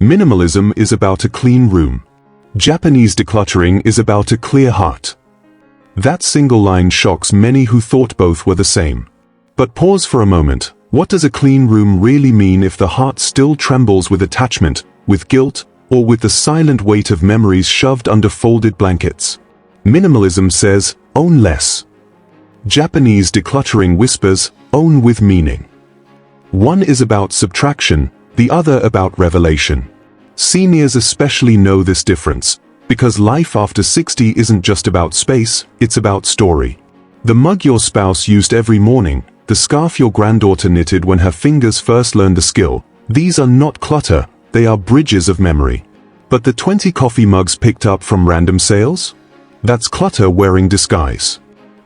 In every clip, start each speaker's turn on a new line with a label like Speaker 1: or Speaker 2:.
Speaker 1: Minimalism is about a clean room. Japanese decluttering is about a clear heart. That single line shocks many who thought both were the same. But pause for a moment. What does a clean room really mean if the heart still trembles with attachment, with guilt, or with the silent weight of memories shoved under folded blankets? Minimalism says, own less. Japanese decluttering whispers, own with meaning. One is about subtraction, the other about revelation. Seniors especially know this difference, because life after 60 isn't just about space, it's about story. The mug your spouse used every morning, the scarf your granddaughter knitted when her fingers first learned the skill, these are not clutter, they are bridges of memory. But the 20 coffee mugs picked up from random sales? That's clutter wearing disguise.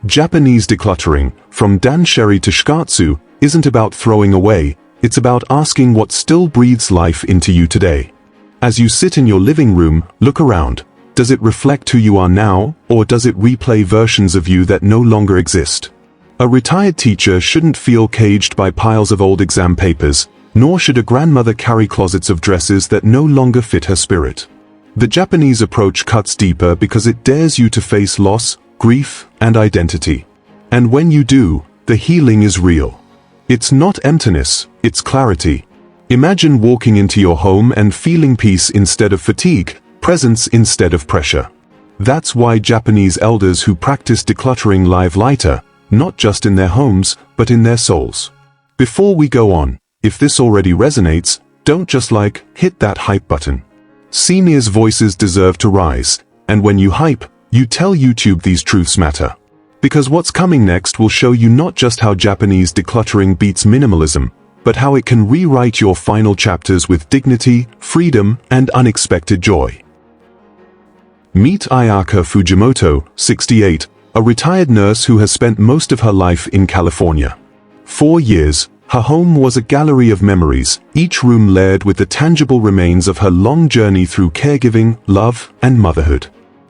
Speaker 1: Japanese decluttering, from Danshari to Shukatsu, isn't about throwing away, it's about asking what still breathes life into you today. As you sit in your living room, look around. Does it reflect who you are now, or does it replay versions of you that no longer exist? A retired teacher shouldn't feel caged by piles of old exam papers, nor should a grandmother carry closets of dresses that no longer fit her spirit. The Japanese approach cuts deeper because it dares you to face loss, grief, and identity. And when you do, the healing is real. It's not emptiness, it's clarity. Imagine walking into your home and feeling peace instead of fatigue, presence instead of pressure. That's why Japanese elders who practice decluttering live lighter, not just in their homes, but in their souls. Before we go on, if this already resonates, don't just hit that hype button. Seniors' voices deserve to rise, and when you hype, you tell YouTube these truths matter. Because what's coming next will show you not just how Japanese decluttering beats minimalism, but how it can rewrite your final chapters with dignity, freedom, and unexpected joy. Meet Ayaka Fujimoto, 68, a retired nurse who has spent most of her life in California. 4 years, her home was a gallery of memories, each room layered with the tangible remains of her long journey through caregiving, love, and motherhood.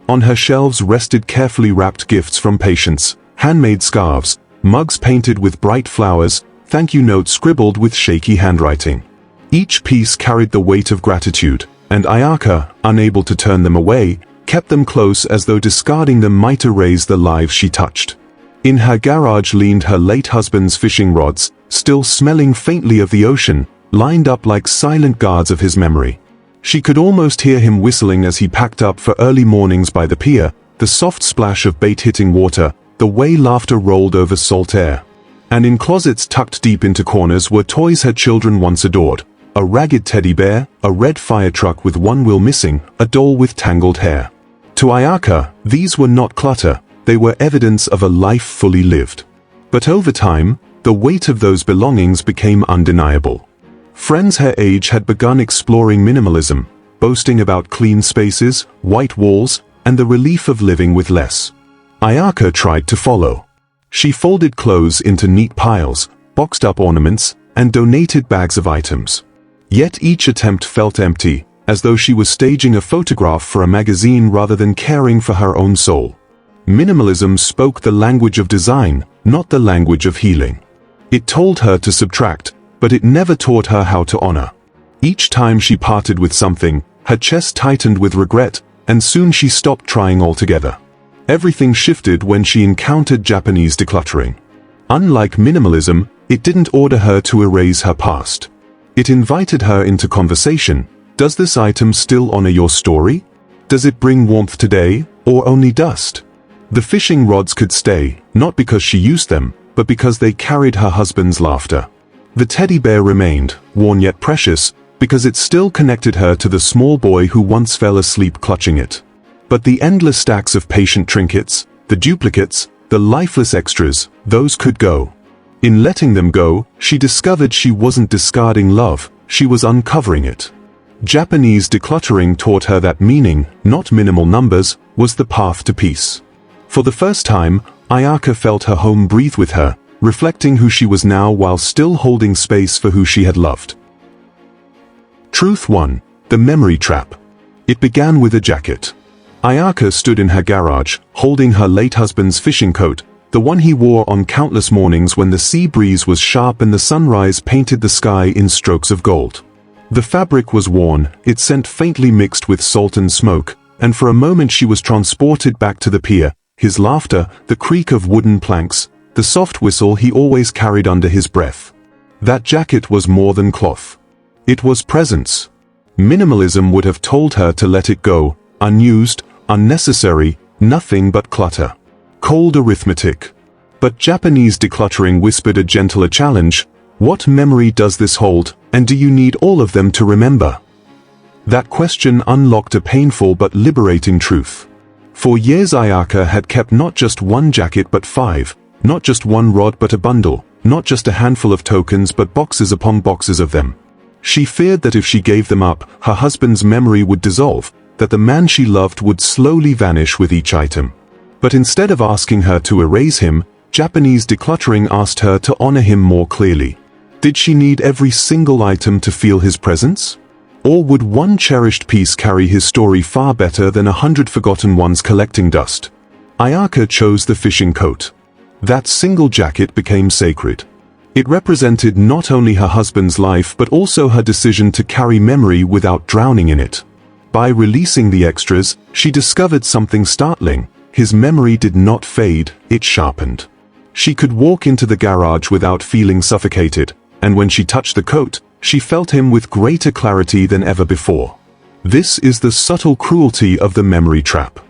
Speaker 1: On her shelves rested carefully wrapped gifts from patients, handmade scarves, mugs painted with bright flowers, thank you notes scribbled with shaky handwriting. Each piece carried the weight of gratitude, and Ayaka, unable to turn them away, kept them close as though discarding them might erase the lives she touched. In her garage leaned her late husband's fishing rods, still smelling faintly of the ocean, lined up like silent guards of his memory. She could almost hear him whistling as he packed up for early mornings by the pier, the soft splash of bait hitting water, the way laughter rolled over salt air. And in closets tucked deep into corners were toys her children once adored. A ragged teddy bear, a red fire truck with one wheel missing, a doll with tangled hair. To Ayaka, these were not clutter, they were evidence of a life fully lived. But over time, the weight of those belongings became undeniable. Friends her age had begun exploring minimalism, boasting about clean spaces, white walls, and the relief of living with less. Ayaka tried to follow. She folded clothes into neat piles, boxed up ornaments, and donated bags of items. Yet each attempt felt empty, as though she was staging a photograph for a magazine rather than caring for her own soul. Minimalism spoke the language of design, not the language of healing. It told her to subtract, but it never taught her how to honor. Each time she parted with something, her chest tightened with regret, and soon she stopped trying altogether. Everything shifted when she encountered Japanese decluttering. Unlike minimalism, it didn't order her to erase her past. It invited her into conversation. Does this item still honor your story? Does it bring warmth today, or only dust? The fishing rods could stay, not because she used them, but because they carried her husband's laughter. The teddy bear remained, worn yet precious, because it still connected her to the small boy who once fell asleep clutching it. But the endless stacks of patient trinkets, the duplicates, the lifeless extras, those could go. In letting them go, she discovered she wasn't discarding love, she was uncovering it. Japanese decluttering taught her that meaning, not minimal numbers, was the path to peace. For the first time, Ayaka felt her home breathe with her, reflecting who she was now while still holding space for who she had loved. Truth 1. The memory trap. It began with a jacket. Ayaka stood in her garage, holding her late husband's fishing coat, the one he wore on countless mornings when the sea breeze was sharp and the sunrise painted the sky in strokes of gold. The fabric was worn, its scent faintly mixed with salt and smoke, and for a moment she was transported back to the pier, his laughter, the creak of wooden planks, the soft whistle he always carried under his breath. That jacket was more than cloth. It was presence. Minimalism would have told her to let it go, unused, unnecessary, nothing but clutter. Cold arithmetic. But Japanese decluttering whispered a gentler challenge. What memory does this hold, and do you need all of them to remember? That question unlocked a painful but liberating truth. For years Ayaka had kept not just one jacket but 5, not just one rod but a bundle, not just a handful of tokens but boxes upon boxes of them. She feared that if she gave them up, her husband's memory would dissolve, that the man she loved would slowly vanish with each item. But instead of asking her to erase him, Japanese decluttering asked her to honor him more clearly. Did she need every single item to feel his presence? Or would one cherished piece carry his story far better than 100 forgotten ones collecting dust? Ayaka chose the fishing coat. That single jacket became sacred. It represented not only her husband's life but also her decision to carry memory without drowning in it. By releasing the extras, she discovered something startling. His memory did not fade, it sharpened. She could walk into the garage without feeling suffocated, and when she touched the coat, she felt him with greater clarity than ever before. This is the subtle cruelty of the memory trap.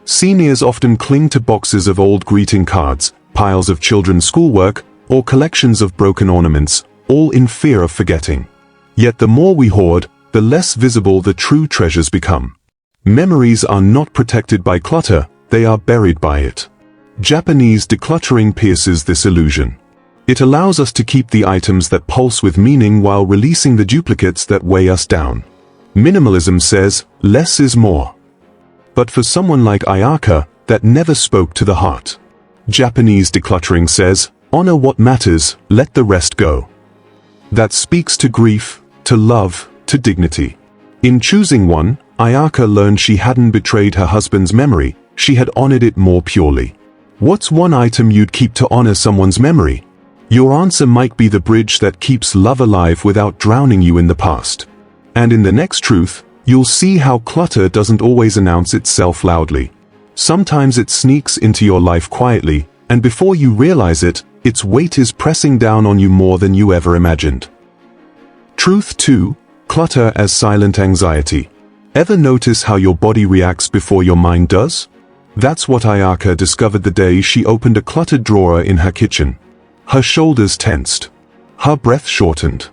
Speaker 1: Seniors often cling to boxes of old greeting cards, piles of children's schoolwork, or collections of broken ornaments, all in fear of forgetting. Yet the more we hoard, the less visible the true treasures become. Memories are not protected by clutter, they are buried by it. Japanese decluttering pierces this illusion. It allows us to keep the items that pulse with meaning while releasing the duplicates that weigh us down. Minimalism says, less is more. But for someone like Ayaka, that never spoke to the heart. Japanese decluttering says, honor what matters, let the rest go. That speaks to grief, to love, to dignity. In choosing one, Ayaka learned she hadn't betrayed her husband's memory, she had honored it more purely. What's one item you'd keep to honor someone's memory? Your answer might be the bridge that keeps love alive without drowning you in the past. And in the next truth, you'll see how clutter doesn't always announce itself loudly. Sometimes it sneaks into your life quietly, and before you realize it, its weight is pressing down on you more than you ever imagined. Truth 2. Clutter as silent anxiety. Ever notice how your body reacts before your mind does? That's what Ayaka discovered the day she opened a cluttered drawer in her kitchen. Her shoulders tensed. Her breath shortened.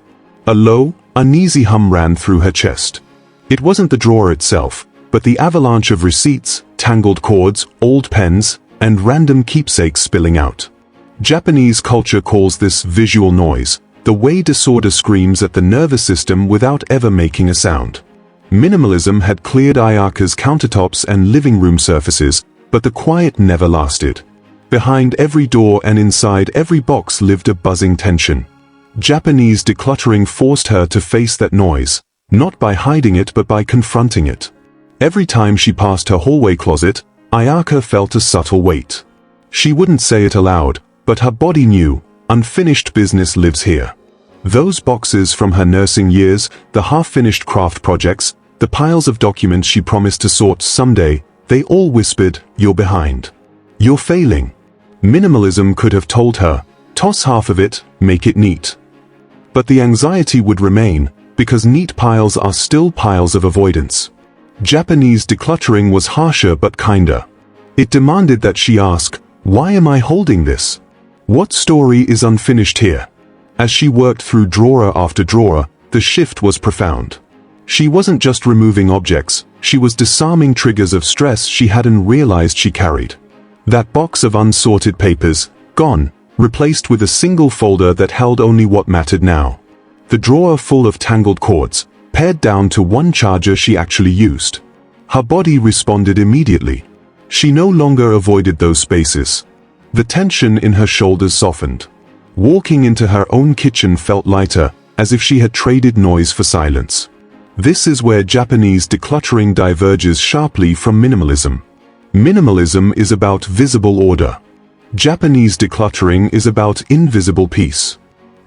Speaker 1: A low, uneasy hum ran through her chest. It wasn't the drawer itself, but the avalanche of receipts, tangled cords, old pens, and random keepsakes spilling out. Japanese culture calls this visual noise, the way disorder screams at the nervous system without ever making a sound. Minimalism had cleared Ayaka's countertops and living room surfaces, but the quiet never lasted. Behind every door and inside every box lived a buzzing tension. Japanese decluttering forced her to face that noise, not by hiding it but by confronting it. Every time she passed her hallway closet, Ayaka felt a subtle weight. She wouldn't say it aloud, but her body knew, unfinished business lives here. Those boxes from her nursing years, the half-finished craft projects, the piles of documents she promised to sort someday, they all whispered, you're behind. You're failing. Minimalism could have told her, toss half of it, make it neat. But the anxiety would remain, because neat piles are still piles of avoidance. Japanese decluttering was harsher but kinder. It demanded that she ask, why am I holding this? What story is unfinished here? As she worked through drawer after drawer, the shift was profound. She wasn't just removing objects, she was disarming triggers of stress she hadn't realized she carried. That box of unsorted papers, gone, replaced with a single folder that held only what mattered now. The drawer full of tangled cords, pared down to one charger she actually used. Her body responded immediately. She no longer avoided those spaces. The tension in her shoulders softened. Walking into her own kitchen felt lighter, as if she had traded noise for silence. This is where Japanese decluttering diverges sharply from minimalism. Minimalism is about visible order. Japanese decluttering is about invisible peace.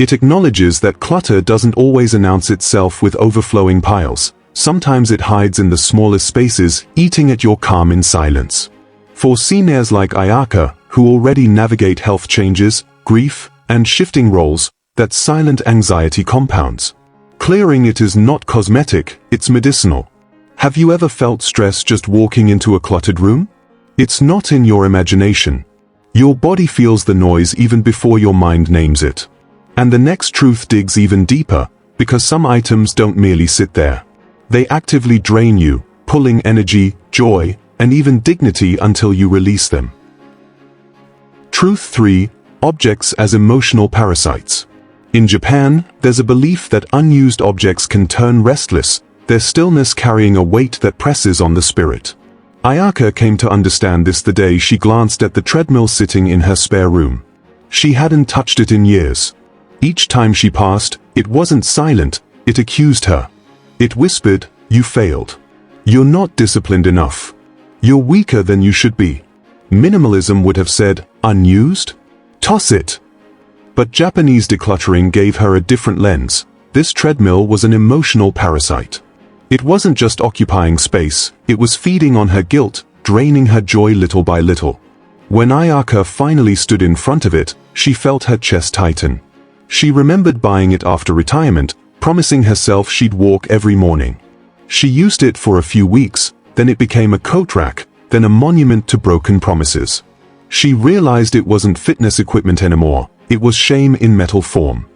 Speaker 1: It acknowledges that clutter doesn't always announce itself with overflowing piles. Sometimes it hides in the smallest spaces, eating at your calm in silence. For seniors like Ayaka, who already navigate health changes, grief, and shifting roles, that silent anxiety compounds. Clearing it is not cosmetic, it's medicinal. Have you ever felt stress just walking into a cluttered room? It's not in your imagination. Your body feels the noise even before your mind names it. And the next truth digs even deeper, because some items don't merely sit there. They actively drain you, pulling energy, joy, and even dignity until you release them. Truth 3. Objects as emotional parasites. In Japan, there's a belief that unused objects can turn restless, their stillness carrying a weight that presses on the spirit. Ayaka came to understand this the day she glanced at the treadmill sitting in her spare room. She hadn't touched it in years. Each time she passed, it wasn't silent, it accused her. It whispered, "You failed. You're not disciplined enough. You're weaker than you should be." Minimalism would have said, "Unused? Toss it." But Japanese decluttering gave her a different lens. This treadmill was an emotional parasite. It wasn't just occupying space, it was feeding on her guilt, draining her joy little by little. When Ayaka finally stood in front of it, she felt her chest tighten. She remembered buying it after retirement, promising herself she'd walk every morning. She used it for a few weeks, then it became a coat rack, then a monument to broken promises. She realized it wasn't fitness equipment anymore, it was shame in metal form.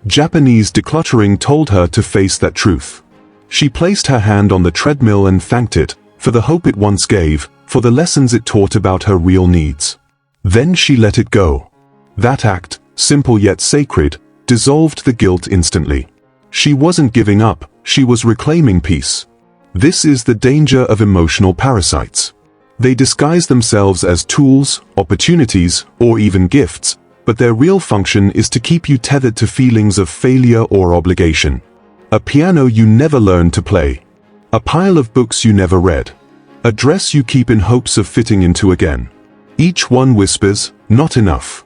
Speaker 1: Japanese decluttering told her to face that truth. She placed her hand on the treadmill and thanked it, for the hope it once gave, for the lessons it taught about her real needs. Then she let it go. That act, simple yet sacred, dissolved the guilt instantly. She wasn't giving up, she was reclaiming peace. This is the danger of emotional parasites. They disguise themselves as tools, opportunities, or even gifts, but their real function is to keep you tethered to feelings of failure or obligation. A piano you never learned to play. A pile of books you never read. A dress you keep in hopes of fitting into again. Each one whispers, "Not enough."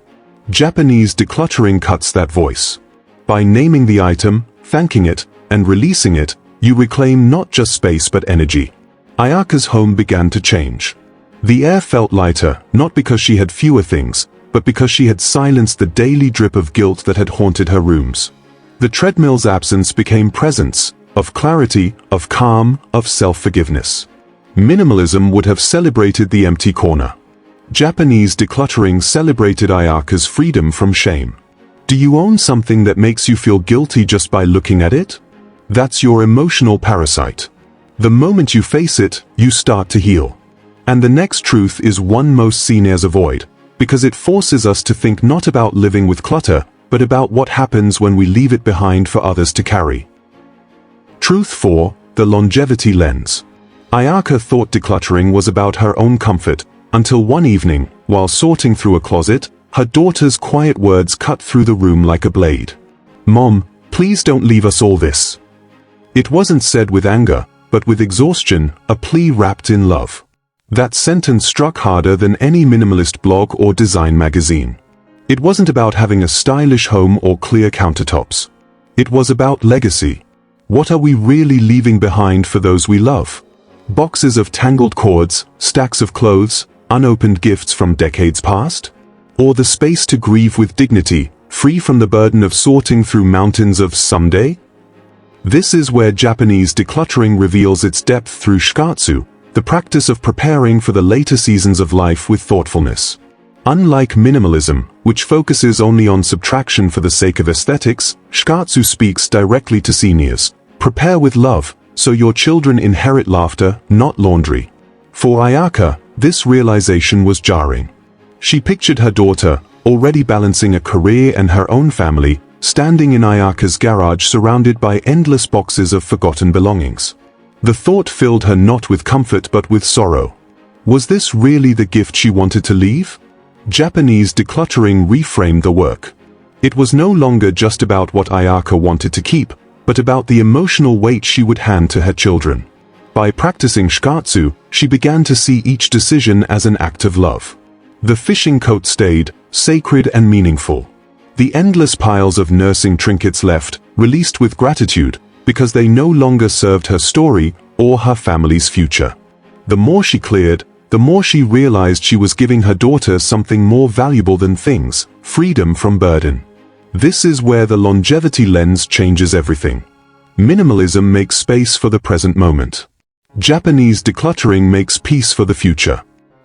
Speaker 1: Japanese decluttering cuts that voice. By naming the item, thanking it, and releasing it, you reclaim not just space but energy. Ayaka's home began to change. The air felt lighter, not because she had fewer things, but because she had silenced the daily drip of guilt that had haunted her rooms. The treadmill's absence became presence, of clarity, of calm, of self-forgiveness. Minimalism would have celebrated the empty corner. Japanese decluttering celebrated Ayaka's freedom from shame. Do you own something that makes you feel guilty just by looking at it? That's your emotional parasite. The moment you face it, you start to heal. And the next truth is one most seniors avoid, because it forces us to think not about living with clutter, but about what happens when we leave it behind for others to carry. Truth 4. The longevity lens. Ayaka thought decluttering was about her own comfort, until one evening, while sorting through a closet, her daughter's quiet words cut through the room like a blade. "Mom, please don't leave us all this." It wasn't said with anger, but with exhaustion, a plea wrapped in love. That sentence struck harder than any minimalist blog or design magazine. It wasn't about having a stylish home or clear countertops. It was about legacy. What are we really leaving behind for those we love? Boxes of tangled cords, stacks of clothes, unopened gifts from decades past? Or the space to grieve with dignity, free from the burden of sorting through mountains of someday? This is where Japanese decluttering reveals its depth through shūkatsu, the practice of preparing for the later seasons of life with thoughtfulness. Unlike minimalism, which focuses only on subtraction for the sake of aesthetics, shūkatsu speaks directly to seniors. Prepare with love, so your children inherit laughter, not laundry. For Ayaka, this realization was jarring. She pictured her daughter, already balancing a career and her own family, standing in Ayaka's garage surrounded by endless boxes of forgotten belongings. The thought filled her not with comfort but with sorrow. Was this really the gift she wanted to leave? Japanese decluttering reframed the work. It was no longer just about what Ayaka wanted to keep, but about the emotional weight she would hand to her children. By practicing shūkatsu, she began to see each decision as an act of love. The fishing coat stayed, sacred and meaningful. The endless piles of nursing trinkets left, released with gratitude, because they no longer served her story or her family's future. The more she cleared, the more she realized she was giving her daughter something more valuable than things: freedom from burden. This is where the longevity lens changes everything. Minimalism makes space for the present moment. Japanese decluttering makes peace for the future.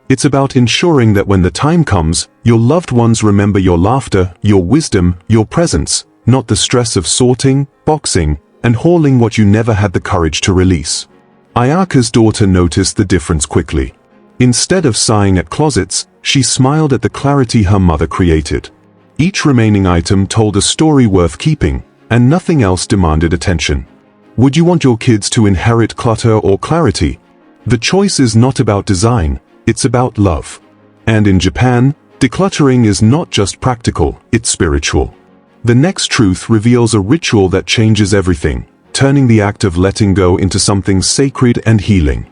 Speaker 1: It's about ensuring that when the time comes, your loved ones remember your laughter, your wisdom, your presence, not the stress of sorting, boxing, and hauling what you never had the courage to release. Ayaka's daughter noticed the difference quickly. Instead of sighing at closets, she smiled at the clarity her mother created. Each remaining item told a story worth keeping, and nothing else demanded attention. Would you want your kids to inherit clutter or clarity? The choice is not about design, it's about love. And in Japan, decluttering is not just practical, it's spiritual. The next truth reveals a ritual that changes everything, turning the act of letting go into something sacred and healing.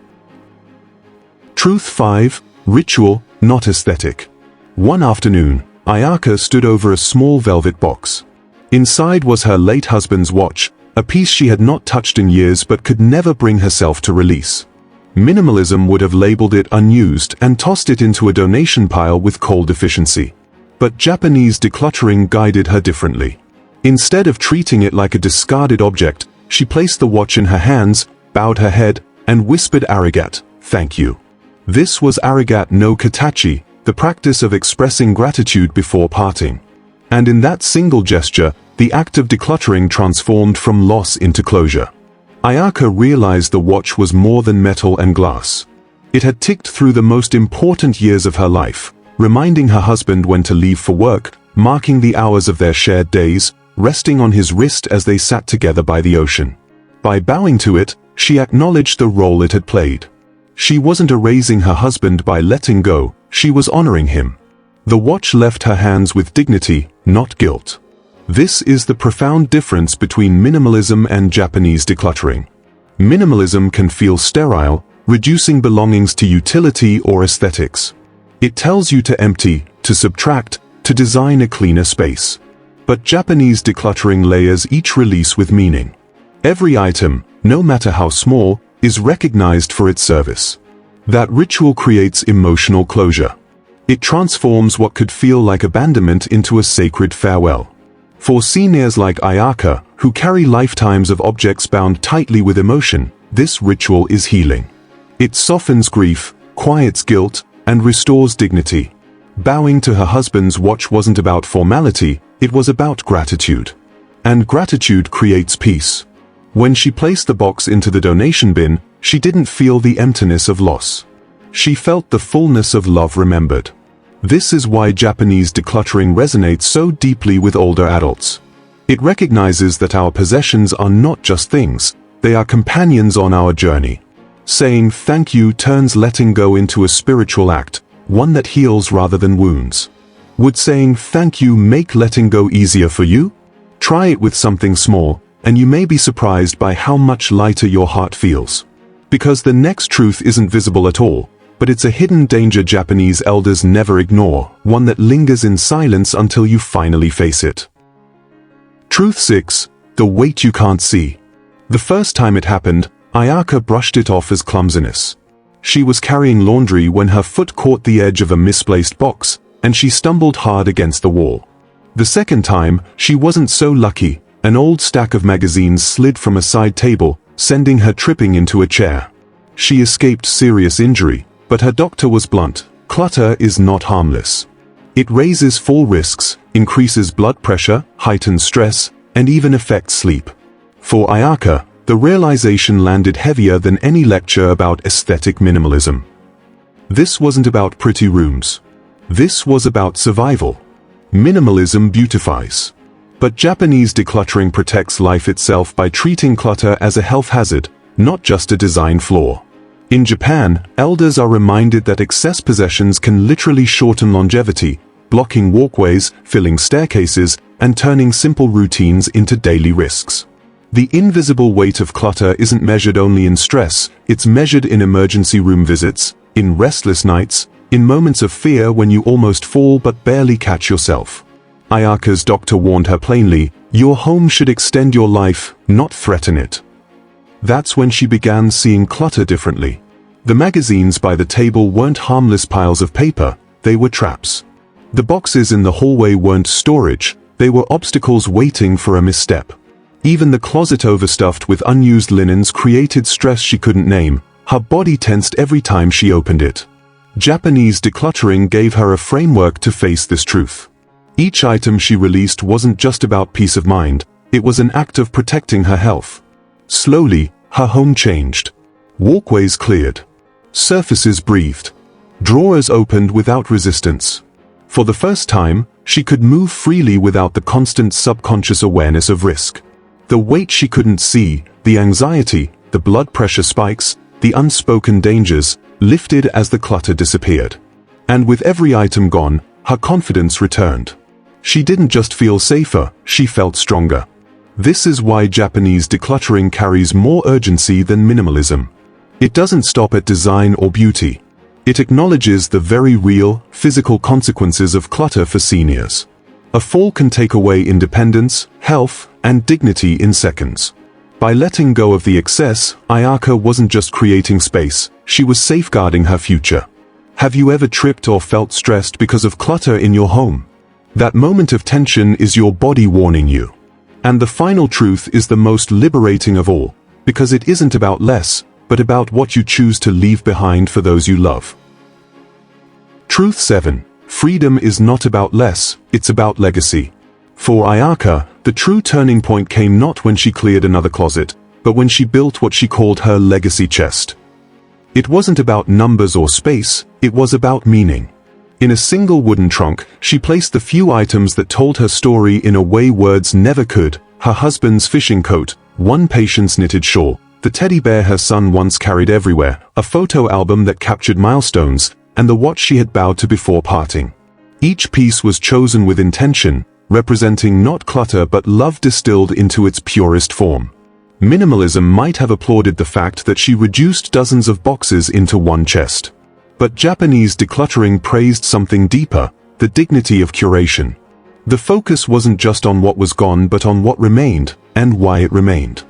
Speaker 1: Truth 5. Ritual, not aesthetic. One afternoon, Ayaka stood over a small velvet box. Inside was her late husband's watch, a piece she had not touched in years but could never bring herself to release. Minimalism would have labeled it unused and tossed it into a donation pile with cold efficiency. But Japanese decluttering guided her differently. Instead of treating it like a discarded object, she placed the watch in her hands, bowed her head, and whispered arigat, thank you. This was arigat no katachi, the practice of expressing gratitude before parting. And in that single gesture, the act of decluttering transformed from loss into closure. Ayaka realized the watch was more than metal and glass. It had ticked through the most important years of her life, reminding her husband when to leave for work, marking the hours of their shared days, resting on his wrist as they sat together by the ocean. By bowing to it, she acknowledged the role it had played. She wasn't erasing her husband by letting go, she was honoring him. The watch left her hands with dignity, not guilt. This is the profound difference between minimalism and Japanese decluttering. Minimalism can feel sterile, reducing belongings to utility or aesthetics. It tells you to empty, to subtract, to design a cleaner space. But Japanese decluttering layers each release with meaning. Every item, no matter how small, is recognized for its service. That ritual creates emotional closure. It transforms what could feel like abandonment into a sacred farewell. For seniors like Ayaka, who carry lifetimes of objects bound tightly with emotion, this ritual is healing. It softens grief, quiets guilt, and restores dignity. Bowing to her husband's watch wasn't about formality, it was about gratitude. And gratitude creates peace. When she placed the box into the donation bin, she didn't feel the emptiness of loss. She felt the fullness of love remembered. This is why Japanese decluttering resonates so deeply with older adults. It recognizes that our possessions are not just things, they are companions on our journey. Saying thank you turns letting go into a spiritual act, one that heals rather than wounds. Would saying thank you make letting go easier for you? Try it with something small, and you may be surprised by how much lighter your heart feels. Because the next truth isn't visible at all, but it's a hidden danger Japanese elders never ignore, one that lingers in silence until you finally face it. Truth 6. The weight you can't see. The first time it happened, Ayaka brushed it off as clumsiness. She was carrying laundry when her foot caught the edge of a misplaced box, and she stumbled hard against the wall. The second time, she wasn't so lucky. An old stack of magazines slid from a side table, sending her tripping into a chair. She escaped serious injury, but her doctor was blunt. Clutter is not harmless. It raises fall risks, increases blood pressure, heightens stress, and even affects sleep. For Ayaka, the realization landed heavier than any lecture about aesthetic minimalism. This wasn't about pretty rooms. This was about survival. Minimalism beautifies. But Japanese decluttering protects life itself by treating clutter as a health hazard, not just a design flaw. In Japan, elders are reminded that excess possessions can literally shorten longevity, blocking walkways, filling staircases, and turning simple routines into daily risks. The invisible weight of clutter isn't measured only in stress, it's measured in emergency room visits, in restless nights, in moments of fear when you almost fall but barely catch yourself. Ayaka's doctor warned her plainly, "Your home should extend your life, not threaten it." That's when she began seeing clutter differently. The magazines by the table weren't harmless piles of paper, they were traps. The boxes in the hallway weren't storage, they were obstacles waiting for a misstep. Even the closet overstuffed with unused linens created stress she couldn't name. Her body tensed every time she opened it. Japanese decluttering gave her a framework to face this truth. Each item she released wasn't just about peace of mind, it was an act of protecting her health. Slowly, her home changed. Walkways cleared. Surfaces breathed. Drawers opened without resistance. For the first time, she could move freely without the constant subconscious awareness of risk. The weight she couldn't see, the anxiety, the blood pressure spikes, the unspoken dangers, lifted as the clutter disappeared. And with every item gone, her confidence returned. She didn't just feel safer, she felt stronger. This is why Japanese decluttering carries more urgency than minimalism. It doesn't stop at design or beauty. It acknowledges the very real, physical consequences of clutter for seniors. A fall can take away independence, health, and dignity in seconds. By letting go of the excess, Ayaka wasn't just creating space, she was safeguarding her future. Have you ever tripped or felt stressed because of clutter in your home? That moment of tension is your body warning you. And the final truth is the most liberating of all, because it isn't about less, but about what you choose to leave behind for those you love. Truth 7. Freedom is not about less, it's about legacy. For Ayaka, the true turning point came not when she cleared another closet, but when she built what she called her legacy chest. It wasn't about numbers or space, it was about meaning. In a single wooden trunk, she placed the few items that told her story in a way words never could: her husband's fishing coat, one patient's knitted shawl, the teddy bear her son once carried everywhere, a photo album that captured milestones, and the watch she had bowed to before parting. Each piece was chosen with intention, representing not clutter but love distilled into its purest form. Minimalism might have applauded the fact that she reduced dozens of boxes into one chest. But Japanese decluttering praised something deeper: the dignity of curation. The focus wasn't just on what was gone but on what remained, and why it remained.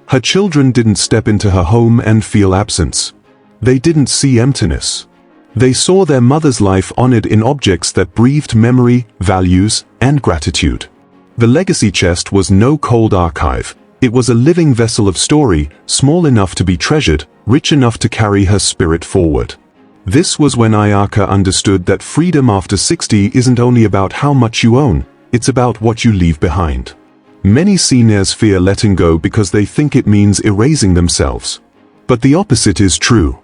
Speaker 1: Her children didn't step into her home and feel absence. They didn't see emptiness. They saw their mother's life honored in objects that breathed memory, values, and gratitude. The legacy chest was no cold archive. It was a living vessel of story, small enough to be treasured, rich enough to carry her spirit forward. This was when Ayaka understood that freedom after 60 isn't only about how much you own, it's about what you leave behind. Many seniors fear letting go because they think it means erasing themselves. But the opposite is true.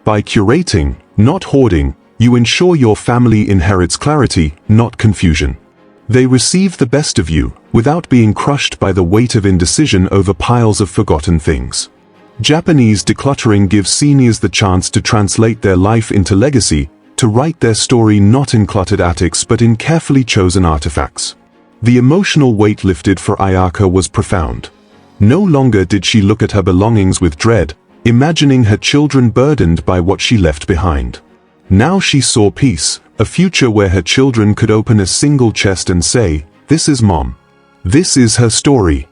Speaker 1: By curating, not hoarding, you ensure your family inherits clarity, not confusion. They receive the best of you, without being crushed by the weight of indecision over piles of forgotten things. Japanese decluttering gives seniors the chance to translate their life into legacy, to write their story not in cluttered attics but in carefully chosen artifacts. The emotional weight lifted for Ayaka was profound. No longer did she look at her belongings with dread, imagining her children burdened by what she left behind. Now she saw peace, a future where her children could open a single chest and say, "This is Mom. This is her story."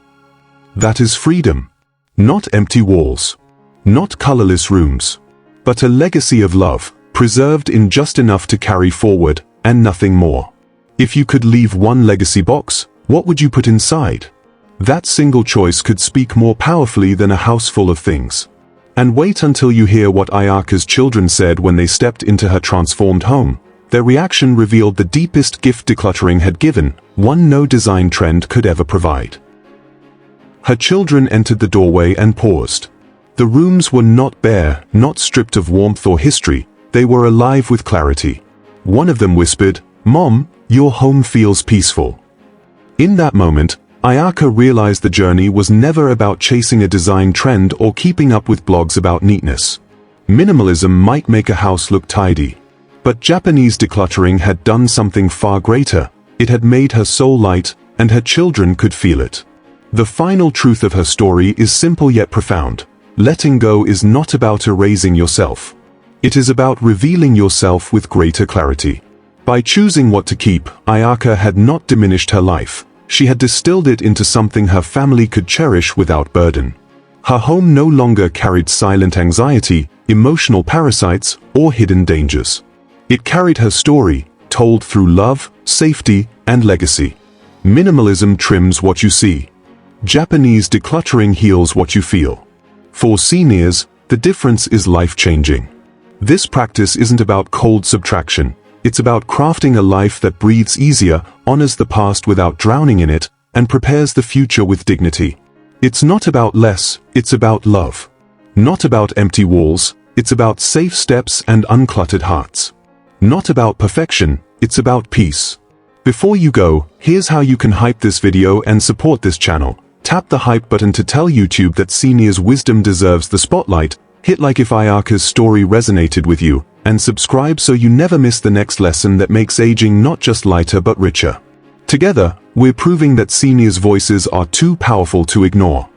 Speaker 1: That is freedom. Not empty walls. Not colorless rooms. But a legacy of love, preserved in just enough to carry forward, and nothing more. If you could leave one legacy box, what would you put inside? That single choice could speak more powerfully than a house full of things. And wait until you hear what Ayaka's children said when they stepped into her transformed home. Their reaction revealed the deepest gift decluttering had given, one no design trend could ever provide. Her children entered the doorway and paused. The rooms were not bare, not stripped of warmth or history, they were alive with clarity. One of them whispered, "Mom, your home feels peaceful." In that moment, Ayaka realized the journey was never about chasing a design trend or keeping up with blogs about neatness. Minimalism might make a house look tidy. But Japanese decluttering had done something far greater. It had made her soul light, and her children could feel it. The final truth of her story is simple yet profound. Letting go is not about erasing yourself. It is about revealing yourself with greater clarity. By choosing what to keep, Ayaka had not diminished her life. She had distilled it into something her family could cherish without burden. Her home no longer carried silent anxiety, emotional parasites, or hidden dangers. It carried her story, told through love, safety, and legacy. Minimalism trims what you see. Japanese decluttering heals what you feel. For seniors, the difference is life-changing. This practice isn't about cold subtraction. It's about crafting a life that breathes easier, honors the past without drowning in it, and prepares the future with dignity. It's not about less, it's about love. Not about empty walls, it's about safe steps and uncluttered hearts. Not about perfection, it's about peace. Before you go, here's how you can hype this video and support this channel. Tap the hype button to tell YouTube that seniors' wisdom deserves the spotlight, hit like if Ayaka's story resonated with you, and subscribe so you never miss the next lesson that makes aging not just lighter but richer. Together, we're proving that seniors' voices are too powerful to ignore.